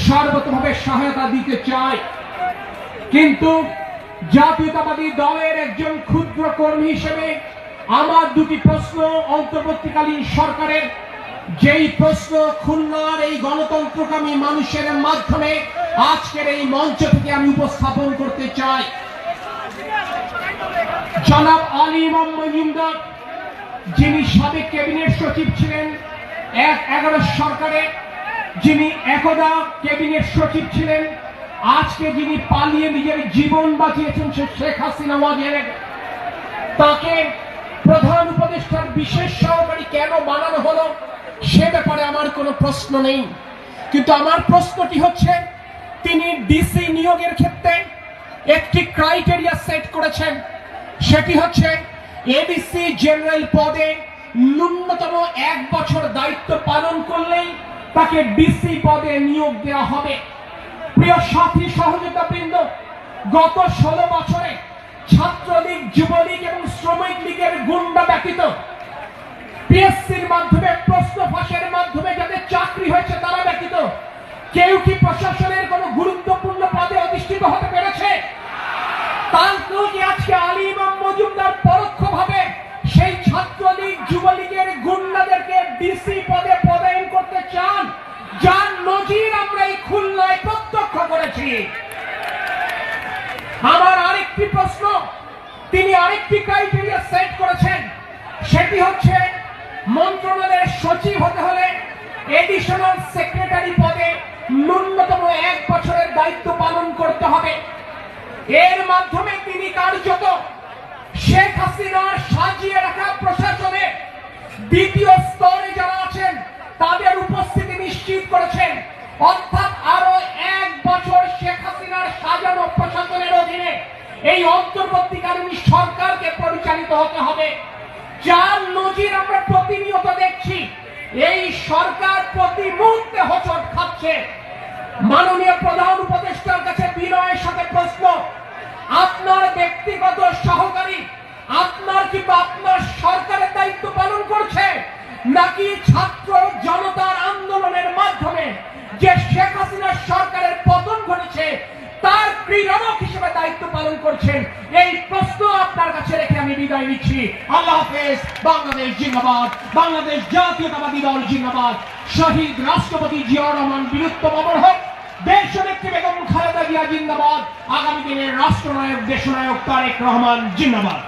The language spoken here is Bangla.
সর্বতভাবে সহায়তা দিতে চাই। কিন্তু জাতীয়তাবাদী দলের একজন ক্ষুদ্র কর্মী হিসেবে আমার দুটি প্রশ্ন অন্তর্বর্তীকালীন সরকারের, যেই প্রশ্ন খুলনার এই গণতন্ত্রকামী মানুষের মাধ্যমে আজকের এই মঞ্চ থেকে আমি উপস্থাপন করতে চাই। জনাব আলী ইমাম মজুমদার, যিনি সাবেক ক্যাবিনেট সচিব ছিলেন 11 সরকারে, যিনি একদা ক্যাবিনেট সচিব ছিলেন, আজকে যিনি পালিয়ে নিজের জীবন বাঁচিয়েছেন সে শেখ হাসিনা ওয়াজের, তাকে প্রধান উপদেষ্টার বিশেষ সহকারী কেন বানানো হলো সে ব্যাপারে আমার কোনো প্রশ্ন নেই। কিন্তু আমার প্রশ্নটি হচ্ছে, তিনি ডিসি নিয়োগের ক্ষেত্রে একটি ক্রাইটেরিয়া সেট করেছেন, সেটি হচ্ছে এডিসি জেনারেল পদে ন্যূনতম 1 বছর দায়িত্ব পালন করলেই তাকে ডিসি পদে নিয়োগ দেওয়া হবে। প্রিয় সাথী সহযোগিতাবৃন্দ, গত 16 বছরে ছাত্রলীগ, যুবলীগ এবং শ্রমিক লীগের গুন্ডা ব্যতীত পিএসসির মাধ্যমে, প্রশ্ন ফাঁসের মাধ্যমে যাদের চাকরি হয়েছে তারা ব্যতীত কেউ কি প্রশাসনের কোন গুরুত্বপূর্ণ পদে অধিষ্ঠিত হতে পেরেছে? তারপর কি আজকে আলী ইমাম মজুমদার পরোক্ষভাবে সেই ছাত্রলীগ, যুবলীগের গুন্ডাদেরকে ডিসি পদে পদায়ন করতে চান, যার নজির আমরা এই খুলনায় প্রত্যক্ষ করেছি? আমার আরেকটি প্রশ্ন, তিনি আরেকটি ক্রাইটেরিয়া সেট করেছেন, সেটি হচ্ছে মন্ত্রণালয়ের সচিব হতে হলে এডিশনাল সেক্রেটারি পদে ন্যূনতম 1 বছরের দায়িত্ব পালন করতে হবে। এর মাধ্যমে তিনি কার্যত শেখ হাসিনার সাজিয়ে রাখা প্রশাসনে দ্বিতীয় স্তরে যারা আছেন তাদের উপস্থিতি নিশ্চিত করেছেন। অর্থাৎ আরো 1 বছর শেখ হাসিনার সাজানো প্রশাসনের অধীনে এই অন্তর্বর্তীকালীন সরকারকে পরিচালিত হতে হবে, যার নজির আমরা প্রতিনিয়ত দেখছি। এই সরকার প্রতি মুহূর্তে হোঁচট খাচ্ছে। মাননীয় প্রধান উপদেষ্টার কাছে বিনয়ের সাথে প্রশ্ন, আপনার ব্যক্তিগত সহকারী আপনার কিংবা আপনার সরকারের দায়িত্ব পালন করছে, নাকি ছাত্র জনতার আন্দোলনের মাধ্যমে যে শেখ হাসিনার সরকারের পতন ঘটেছে তার ক্রীড়ক হিসেবে দায়িত্ব পালন করছেন? এই প্রশ্ন আপনার কাছে রেখে আমি বিদায় নিচ্ছি। আল্লাহ হাফেজ। বাংলাদেশ জিন্দাবাদ, বাংলাদেশ জাতীয়তাবাদী দল জিন্দাবাদ। শহীদ রাষ্ট্রপতি জিয়াউর রহমান বীরত্ব অমর হোক। দেশনেত্রী বেগম খালেদা জিয়া জিন্দাবাদ। আগামী দিনের রাষ্ট্রনায়ক, দেশনায়ক তারেক রহমান জিন্দাবাদ।